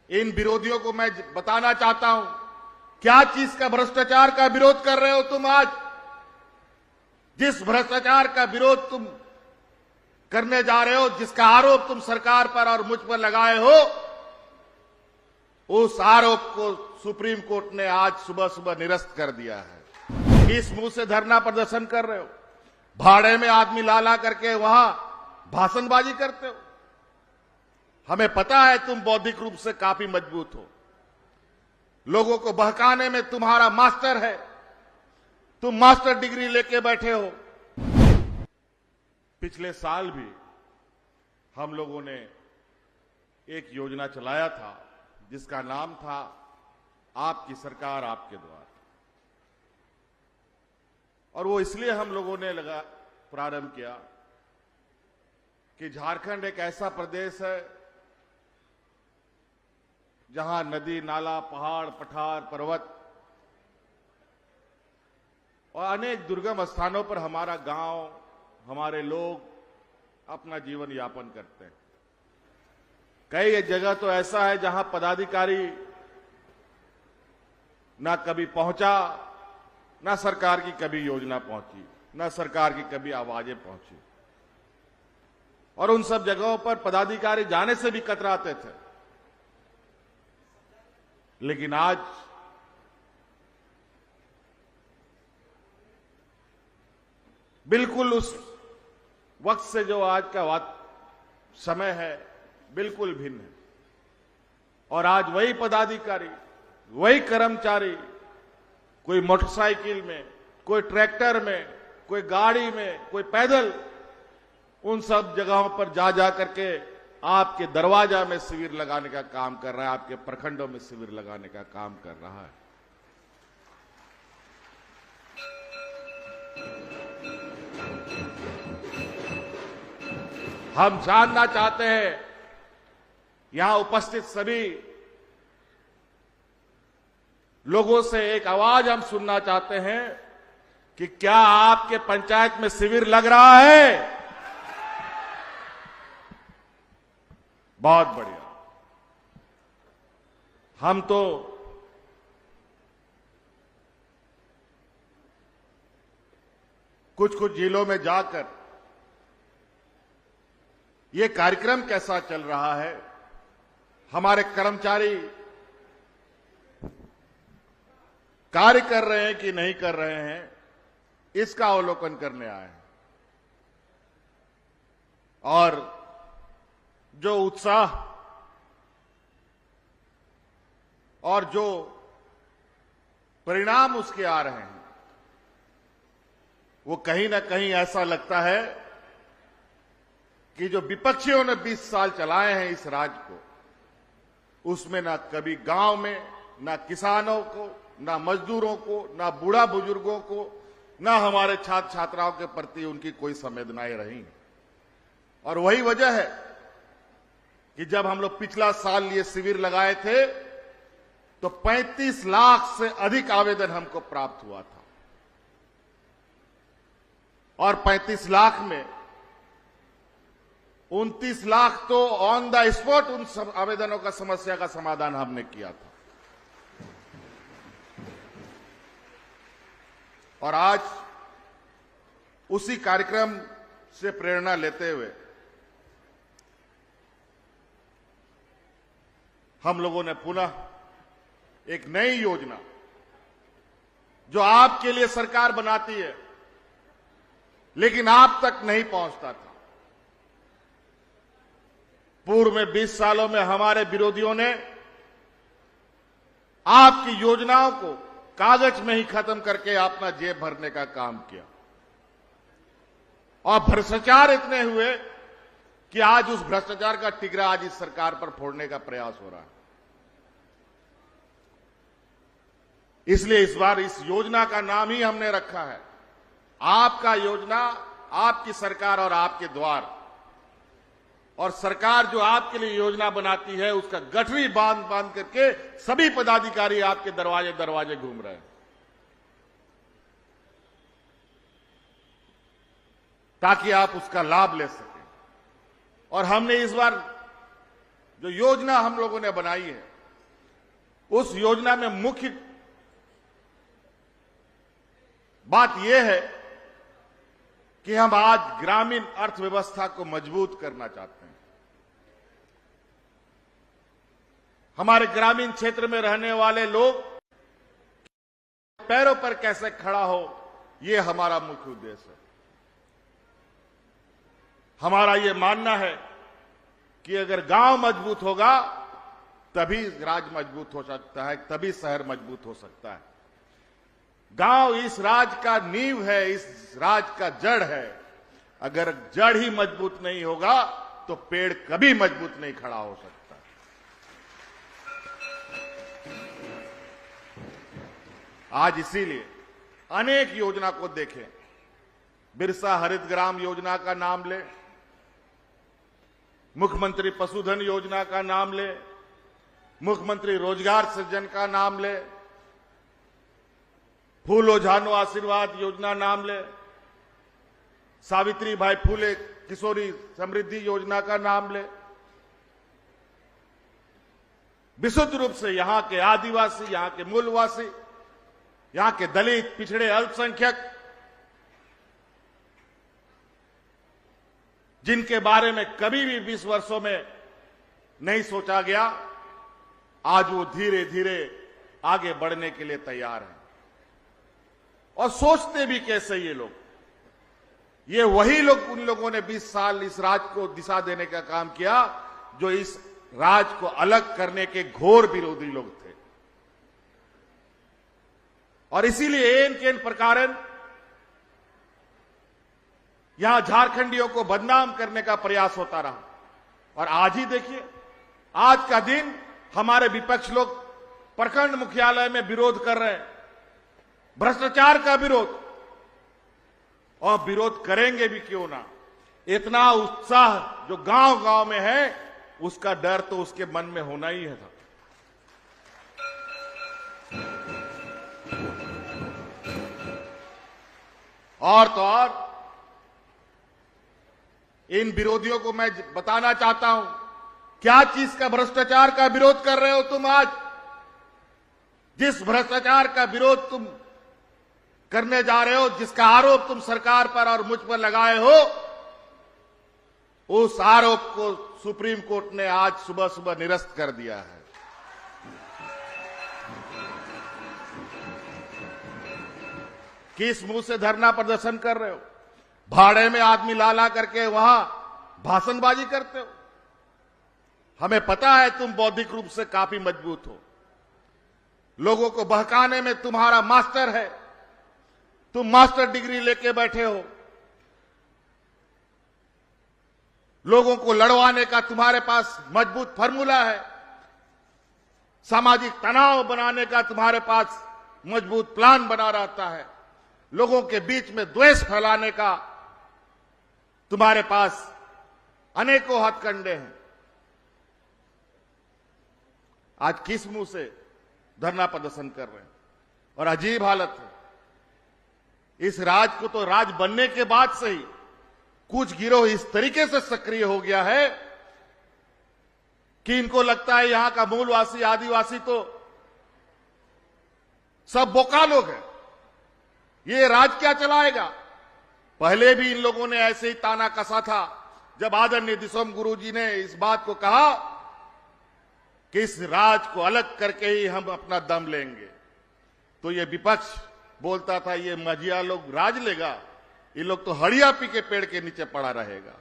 इन विरोधियों को मैं बताना चाहता हूं, क्या चीज का भ्रष्टाचार का विरोध कर रहे हो तुम आज? जिस भ्रष्टाचार का विरोध तुम करने जा रहे हो, जिसका आरोप तुम सरकार पर और मुझ पर लगाए हो, उस आरोप को सुप्रीम कोर्ट ने आज सुबह सुबह निरस्त कर दिया है। किस मुंह से धरना प्रदर्शन कर रहे हो? भाड़े में आदमी ला ला करके वहां भाषणबाजी करते हो। हमें पता है तुम बौद्धिक रूप से काफी मजबूत हो, लोगों को बहकाने में तुम्हारा मास्टर है, तुम मास्टर डिग्री लेके बैठे हो। पिछले साल भी हम लोगों ने एक योजना चलाया था जिसका नाम था आपकी सरकार आपके द्वार, और वो इसलिए हम लोगों ने प्रारंभ किया कि झारखंड एक ऐसा प्रदेश है जहां नदी नाला पहाड़ पठार पर्वत और अनेक दुर्गम स्थानों पर हमारा गांव, हमारे लोग अपना जीवन यापन करते हैं। कई जगह तो ऐसा है जहां पदाधिकारी ना कभी पहुंचा, ना सरकार की कभी योजना पहुंची, ना सरकार की कभी आवाजें पहुंची, और उन सब जगहों पर पदाधिकारी जाने से भी कतराते थे। लेकिन आज बिल्कुल उस वक्त से जो आज का समय है बिल्कुल भिन्न है, और आज वही पदाधिकारी, वही कर्मचारी, कोई मोटरसाइकिल में, कोई ट्रैक्टर में, कोई गाड़ी में, कोई पैदल, उन सब जगहों पर जा जा करके आपके दरवाजा में शिविर लगाने का काम कर रहा है, आपके प्रखंडों में शिविर लगाने का काम कर रहा है। हम जानना चाहते हैं, यहां उपस्थित सभी लोगों से एक आवाज हम सुनना चाहते हैं कि क्या आपके पंचायत में शिविर लग रहा है? बहुत बढ़िया। हम तो कुछ कुछ जिलों में जाकर ये कार्यक्रम कैसा चल रहा है, हमारे कर्मचारी कार्य कर रहे हैं कि नहीं कर रहे हैं, इसका अवलोकन करने आए हैं। और जो उत्साह और जो परिणाम उसके आ रहे हैं, वो कहीं ना कहीं ऐसा लगता है कि जो विपक्षियों ने 20 साल चलाए हैं इस राज्य को, उसमें ना कभी गांव में, ना किसानों को, ना मजदूरों को, ना बूढ़ा बुजुर्गों को, ना हमारे छात्र छात्राओं के प्रति उनकी कोई संवेदनाएं रही। और वही वजह है कि जब हम लोग पिछला साल ये शिविर लगाए थे तो 35 लाख से अधिक आवेदन हमको प्राप्त हुआ था, और 35 लाख में 29 लाख तो ऑन द स्पॉट उन सब आवेदनों का समस्या का समाधान हमने किया था। और आज उसी कार्यक्रम से प्रेरणा लेते हुए हम लोगों ने पुनः एक नई योजना, जो आपके लिए सरकार बनाती है लेकिन आप तक नहीं पहुंचता था। पूर्व में 20 सालों में हमारे विरोधियों ने आपकी योजनाओं को कागज में ही खत्म करके अपना जेब भरने का काम किया, और भ्रष्टाचार इतने हुए कि आज उस भ्रष्टाचार का टिगरा आज इस सरकार पर फोड़ने का प्रयास हो रहा है। इसलिए इस बार इस योजना का नाम ही हमने रखा है आपका योजना, आपकी सरकार और आपके द्वार। और सरकार जो आपके लिए योजना बनाती है उसका गठरी बांध बांध करके सभी पदाधिकारी आपके दरवाजे दरवाजे घूम रहे हैं, ताकि आप उसका लाभ ले सकें। और हमने इस बार जो योजना हम लोगों ने बनाई है उस योजना में मुख्य बात यह है कि हम आज ग्रामीण अर्थव्यवस्था को मजबूत करना चाहते हैं। हमारे ग्रामीण क्षेत्र में रहने वाले लोग पैरों पर कैसे खड़ा हो, यह हमारा मुख्य उद्देश्य है। हमारा यह मानना है कि अगर गांव मजबूत होगा तभी राज्य मजबूत हो सकता है, तभी शहर मजबूत हो सकता है। गांव इस राज्य का नींव है, इस राज्य का जड़ है। अगर जड़ ही मजबूत नहीं होगा तो पेड़ कभी मजबूत नहीं खड़ा हो सकता। आज इसीलिए अनेक योजना को देखें। बिरसा हरित ग्राम योजना का नाम ले, मुख्यमंत्री पशुधन योजना का नाम ले, मुख्यमंत्री रोजगार सृजन का नाम ले, फूलो झानो आशीर्वाद योजना नाम ले, सावित्री भाई फूले किशोरी समृद्धि योजना का नाम ले। विशुद्ध रूप से यहां के आदिवासी, यहां के मूलवासी, यहां के दलित, पिछड़े, अल्पसंख्यक, जिनके बारे में कभी भी 20 वर्षों में नहीं सोचा गया, आज वो धीरे धीरे आगे बढ़ने के लिए तैयार हैं। और सोचते भी कैसे ये लोग, ये वही लोग, उन लोगों ने 20 साल इस राज्य को दिशा देने का काम किया जो इस राज्य को अलग करने के घोर विरोधी लोग थे। और इसीलिए एन केन प्रकार यहां झारखंडियों को बदनाम करने का प्रयास होता रहा। और आज ही देखिए, आज का दिन हमारे विपक्ष लोग प्रखंड मुख्यालय में विरोध कर रहे हैं, भ्रष्टाचार का विरोध। और विरोध करेंगे भी क्यों ना, इतना उत्साह जो गांव गांव में है, उसका डर तो उसके मन में होना ही है था। और तो और इन विरोधियों को मैं बताना चाहता हूं, क्या चीज का भ्रष्टाचार का विरोध कर रहे हो तुम आज? जिस भ्रष्टाचार का विरोध तुम करने जा रहे हो, जिसका आरोप तुम सरकार पर और मुझ पर लगाए हो, उस आरोप को सुप्रीम कोर्ट ने आज सुबह सुबह निरस्त कर दिया है। किस मुंह से धरना प्रदर्शन कर रहे हो? भाड़े में आदमी ला ला करके वहां भाषणबाजी करते हो। हमें पता है तुम बौद्धिक रूप से काफी मजबूत हो, लोगों को बहकाने में तुम्हारा मास्टर है, तुम मास्टर डिग्री लेके बैठे हो, लोगों को लड़वाने का तुम्हारे पास मजबूत फार्मूला है, सामाजिक तनाव बनाने का तुम्हारे पास मजबूत प्लान बना रहता है, लोगों के बीच में द्वेष फैलाने का तुम्हारे पास अनेकों हथकंडे हैं। आज किस मुंह से धरना प्रदर्शन कर रहे हैं? और अजीब हालत है, इस राज को तो राज बनने के बाद से ही कुछ गिरोह इस तरीके से सक्रिय हो गया है कि इनको लगता है यहां का मूलवासी, आदिवासी तो सब बोका लोग हैं, ये राज क्या चलाएगा। पहले भी इन लोगों ने ऐसे ही ताना कसा था, जब आदरणीय दिसोम गुरु जी ने इस बात को कहा कि इस राज को अलग करके ही हम अपना दम लेंगे, तो ये विपक्ष बोलता था ये मजिया लोग राज लेगा, ये लोग तो हड़िया पी के पेड़ के नीचे पड़ा रहेगा।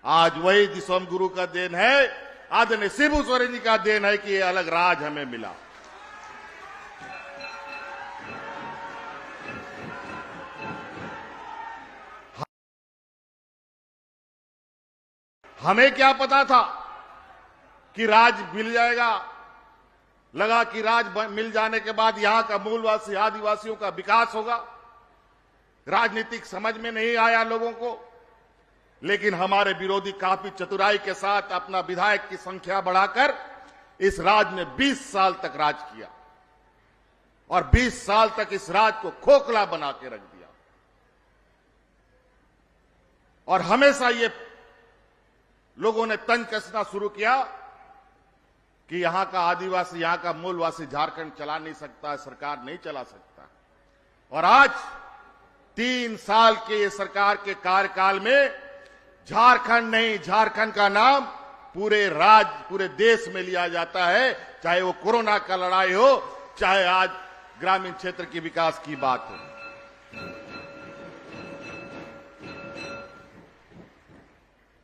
आज वही दिसोम गुरु का देन है, आदरणीय शिबू सोरेन जी का देन है कि ये अलग राज हमें मिला। हमें क्या पता था कि राज मिल जाएगा, लगा कि राज मिल जाने के बाद यहां का मूलवासी, आदिवासियों का विकास होगा। राजनीतिक समझ में नहीं आया लोगों को, लेकिन हमारे विरोधी काफी चतुराई के साथ अपना विधायक की संख्या बढ़ाकर इस राज में 20 साल तक राज किया और 20 साल तक इस राज को खोखला बना के रख दिया। और हमेशा ये लोगों ने तंज कसना शुरू किया कि यहां का आदिवासी, यहां का मूलवासी झारखंड चला नहीं सकता, सरकार नहीं चला सकता। और आज 3 साल के ये सरकार के कार्यकाल में झारखंड नहीं, झारखंड का नाम पूरे देश में लिया जाता है, चाहे वो कोरोना का लड़ाई हो, चाहे आज ग्रामीण क्षेत्र के विकास की बात हो।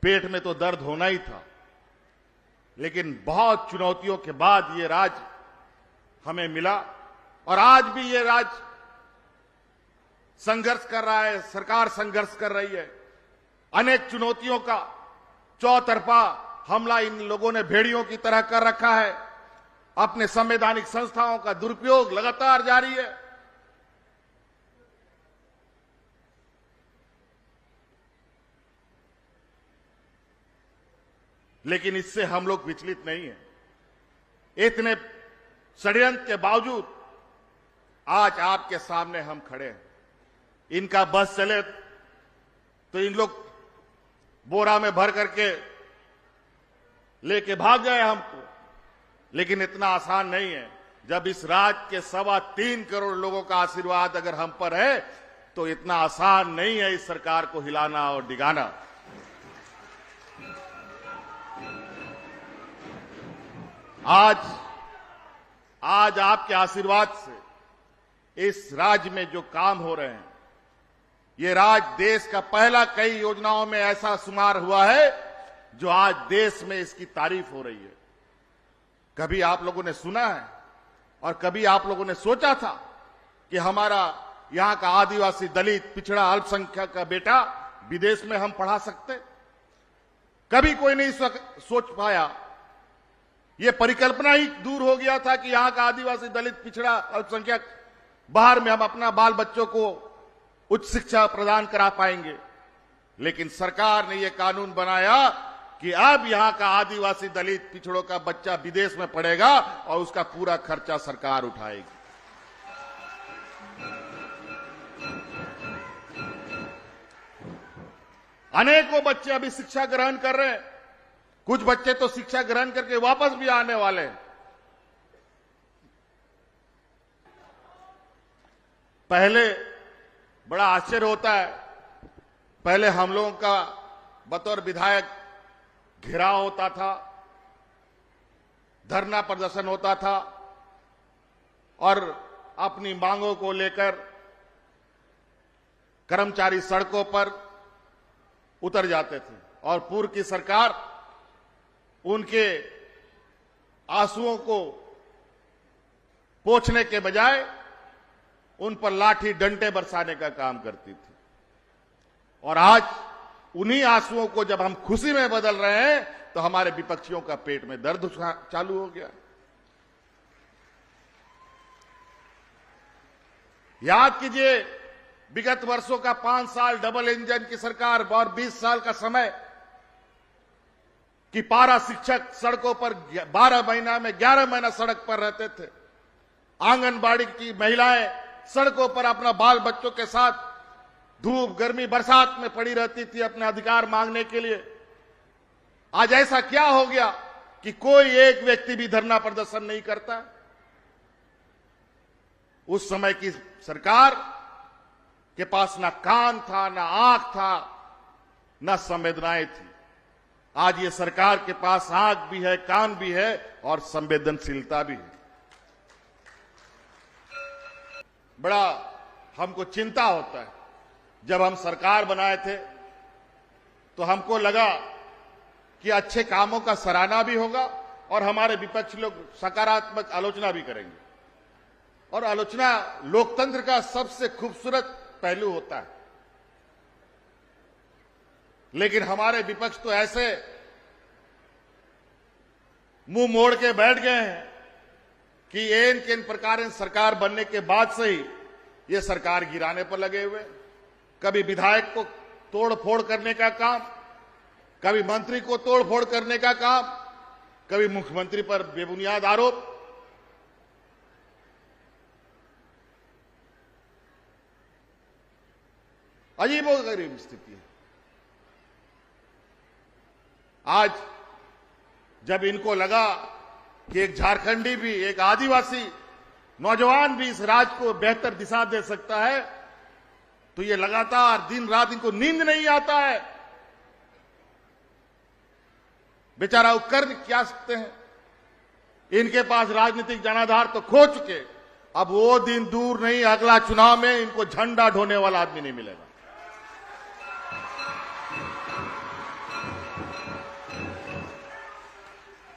पेट में तो दर्द होना ही था, लेकिन बहुत चुनौतियों के बाद ये राज हमें मिला और आज भी ये राज संघर्ष कर रहा है, सरकार संघर्ष कर रही है। अनेक चुनौतियों का चौतरफा हमला इन लोगों ने भेड़ियों की तरह कर रखा है। अपने संवैधानिक संस्थाओं का दुरुपयोग लगातार जारी है। लेकिन इससे हम लोग विचलित नहीं है। इतने षड्यंत्र के बावजूद आज आपके सामने हम खड़े हैं। इनका बस चले तो इन लोग बोरा में भर करके लेके भाग गए हमको, लेकिन इतना आसान नहीं है। जब इस राज्य के 3.25 करोड़ लोगों का आशीर्वाद अगर हम पर है तो इतना आसान नहीं है इस सरकार को हिलाना और डिगाना। आज आपके आशीर्वाद से इस राज्य में जो काम हो रहे हैं, ये राज्य देश का पहला कई योजनाओं में ऐसा शुमार हुआ है जो आज देश में इसकी तारीफ हो रही है। कभी आप लोगों ने सुना है और कभी आप लोगों ने सोचा था कि हमारा यहां का आदिवासी, दलित, पिछड़ा, अल्पसंख्यक का बेटा विदेश में हम पढ़ा सकते? कभी कोई नहीं सोच पाया। यह परिकल्पना ही दूर हो गया था कि यहां का आदिवासी, दलित, पिछड़ा, अल्पसंख्यक बाहर में हम अपना बाल बच्चों को उच्च शिक्षा प्रदान करा पाएंगे। लेकिन सरकार ने यह कानून बनाया कि अब यहां का आदिवासी, दलित, पिछड़ों का बच्चा विदेश में पढ़ेगा और उसका पूरा खर्चा सरकार उठाएगी। अनेकों बच्चे अभी शिक्षा ग्रहण कर रहे हैं। कुछ बच्चे तो शिक्षा ग्रहण करके वापस भी आने वाले हैं। पहले बड़ा आश्चर्य होता है, पहले हम लोगों का बतौर विधायक घेराव होता था, धरना प्रदर्शन होता था और अपनी मांगों को लेकर कर्मचारी सड़कों पर उतर जाते थे और पूर्व की सरकार उनके आंसुओं को पोंछने के बजाय उन पर लाठी डंडे बरसाने का काम करती थी। और आज उन्हीं आंसुओं को जब हम खुशी में बदल रहे हैं तो हमारे विपक्षियों का पेट में दर्द चालू हो गया। याद कीजिए, विगत वर्षों का 5 साल डबल इंजन की सरकार और 20 साल का समय कि पारा शिक्षक सड़कों पर 12 महीना में 11 महीना सड़क पर रहते थे। आंगनबाड़ी की महिलाएं सड़कों पर अपना बाल बच्चों के साथ धूप, गर्मी, बरसात में पड़ी रहती थी अपने अधिकार मांगने के लिए। आज ऐसा क्या हो गया कि कोई एक व्यक्ति भी धरना प्रदर्शन नहीं करता? उस समय की सरकार के पास ना कान था, ना आंख था, ना संवेदनाएं थी। आज ये सरकार के पास आंख भी है, कान भी है और संवेदनशीलता भी है। बड़ा हमको चिंता होता है। जब हम सरकार बनाए थे तो हमको लगा कि अच्छे कामों का सराहना भी होगा और हमारे विपक्ष लोग सकारात्मक आलोचना भी करेंगे। और आलोचना लोकतंत्र का सबसे खूबसूरत पहलू होता है। लेकिन हमारे विपक्ष तो ऐसे मुंह मोड़ के बैठ गए हैं कि इन किन प्रकार सरकार बनने के बाद से ही ये सरकार गिराने पर लगे हुए। कभी विधायक को तोड़ फोड़ करने का काम, कभी मंत्री को तोड़ फोड़ करने का काम, कभी मुख्यमंत्री पर बेबुनियाद आरोप। अजीबोगरीब स्थिति है। आज जब इनको लगा कि एक झारखंडी भी, एक आदिवासी नौजवान भी इस राज्य को बेहतर दिशा दे सकता है, तो ये लगातार दिन रात इनको नींद नहीं आता है। बेचारा वो कर क्या सकते हैं? इनके पास राजनीतिक जनाधार तो खो चुके, अब वो दिन दूर नहीं, अगला चुनाव में इनको झंडा ढोने वाला आदमी नहीं मिलेगा।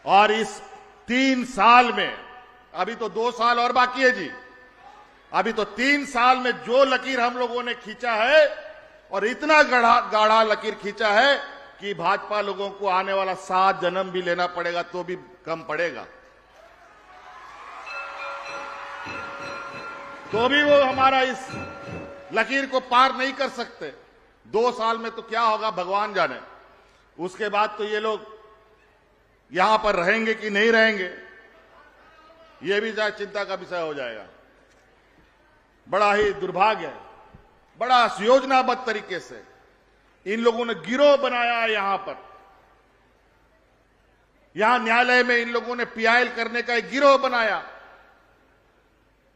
और इस 3 साल में, अभी तो 2 साल और बाकी है जी, अभी तो 3 साल में जो लकीर हम लोगों ने खींचा है, और इतना गाढ़ा लकीर खींचा है कि भाजपा लोगों को आने वाला 7 जन्म भी लेना पड़ेगा तो भी कम पड़ेगा, तो भी वो हमारा इस लकीर को पार नहीं कर सकते। 2 साल में तो क्या होगा भगवान जाने। उसके बाद तो ये लोग यहां पर रहेंगे कि नहीं रहेंगे, ये भी चिंता का विषय हो जाएगा। बड़ा ही दुर्भाग्य है, बड़ा सुयोजनाबद्ध तरीके से इन लोगों ने गिरोह बनाया है। यहां न्यायालय में इन लोगों ने पीआईएल करने का एक गिरोह बनाया,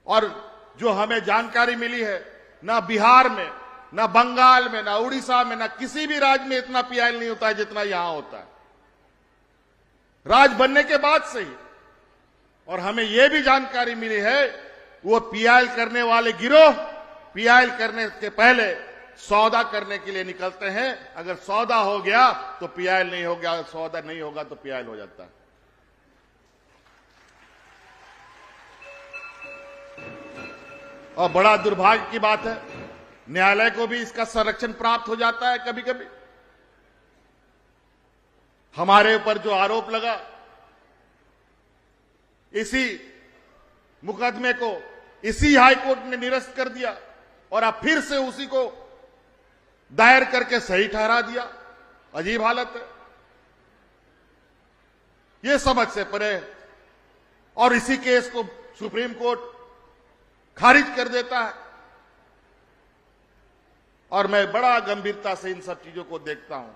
और जो हमें जानकारी मिली है, ना बिहार में, ना बंगाल में, ना उड़ीसा में, ना किसी भी राज्य में इतना पीआईएल नहीं होता है जितना यहां होता है, राज बनने के बाद से ही। और हमें यह भी जानकारी मिली है, वो पीआईएल करने वाले गिरोह पीआईएल करने के पहले सौदा करने के लिए निकलते हैं। अगर सौदा हो गया तो पीआईएल नहीं हो गया, सौदा नहीं होगा तो पीआईएल हो जाता है। और बड़ा दुर्भाग्य की बात है, न्यायालय को भी इसका संरक्षण प्राप्त हो जाता है। कभी कभी हमारे ऊपर जो आरोप लगा, इसी मुकदमे को इसी हाईकोर्ट ने निरस्त कर दिया, और अब फिर से उसी को दायर करके सही ठहरा दिया। अजीब हालत है, ये समझ से परे है। और इसी केस को सुप्रीम कोर्ट खारिज कर देता है। और मैं बड़ा गंभीरता से इन सब चीजों को देखता हूं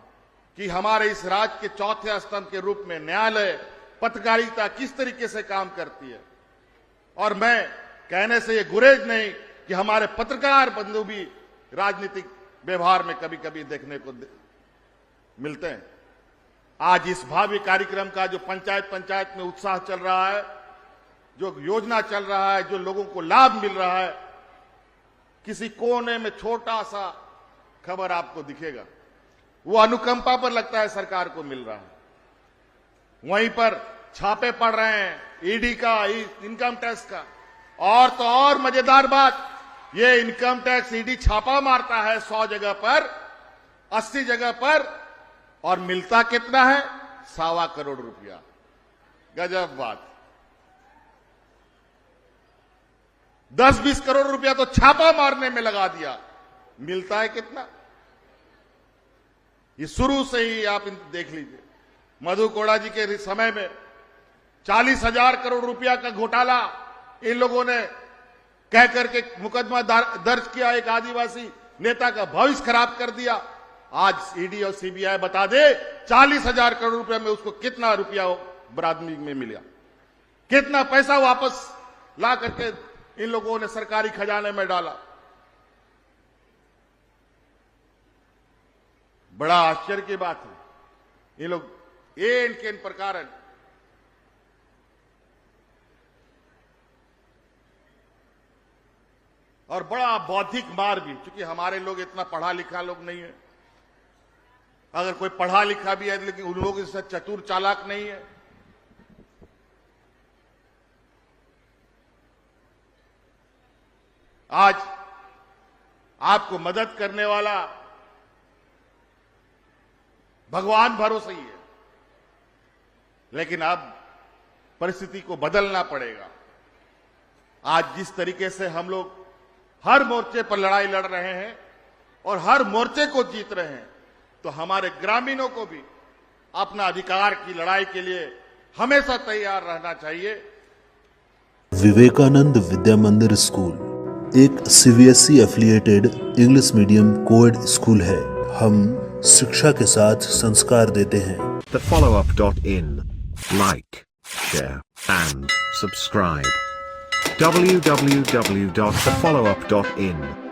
कि हमारे इस राज्य के चौथे स्तंभ के रूप में न्यायालय, पत्रकारिता किस तरीके से काम करती है। और मैं कहने से ये गुरेज नहीं कि हमारे पत्रकार बंधु भी राजनीतिक व्यवहार में कभी कभी देखने को मिलते हैं। आज इस भावी कार्यक्रम का जो पंचायत में उत्साह चल रहा है, जो योजना चल रहा है, जो लोगों को लाभ मिल रहा है, किसी कोने में छोटा सा खबर आपको दिखेगा, वो अनुकंपा पर लगता है सरकार को मिल रहा है। वहीं पर छापे पड़ रहे हैं ईडी का, इनकम टैक्स का। और तो और मजेदार बात, ये इनकम टैक्स ईडी छापा मारता है 100 जगह पर, 80 जगह पर, और मिलता कितना है? 1.25 करोड़ रुपया। गजब बात। 10-20 करोड़ रुपया तो छापा मारने में लगा दिया, मिलता है कितना? ये शुरू से ही आप देख लीजिए। मधु कोड़ा जी के समय में 40,000 करोड़ रुपया का घोटाला इन लोगों ने कह करके मुकदमा दर्ज किया, एक आदिवासी नेता का भविष्य खराब कर दिया। आज ईडी और सीबीआई बता दे 40,000 करोड़ रुपया में उसको कितना रुपया बरादरी में मिला, कितना पैसा वापस ला करके इन लोगों ने सरकारी खजाने में डाला। बड़ा आश्चर्य की बात है। ये लोग इनके प्रकार और बड़ा बौद्धिक मार भी, क्योंकि हमारे लोग इतना पढ़ा लिखा लोग नहीं है। अगर कोई पढ़ा लिखा भी है लेकिन उन लोग इससे चतुर चालाक नहीं है। आज आपको मदद करने वाला भगवान भरोसे ही है, लेकिन अब परिस्थिति को बदलना पड़ेगा। आज जिस तरीके से हम लोग हर मोर्चे पर लड़ाई लड़ रहे हैं और हर मोर्चे को जीत रहे हैं, तो हमारे ग्रामीणों को भी अपना अधिकार की लड़ाई के लिए हमेशा तैयार रहना चाहिए। विवेकानंद विद्या मंदिर स्कूल एक CBSE affiliated English medium coed school है। हम शिक्षा के साथ संस्कार देते हैं। thefollowup.in like share, and subscribe. www.thefollowup.in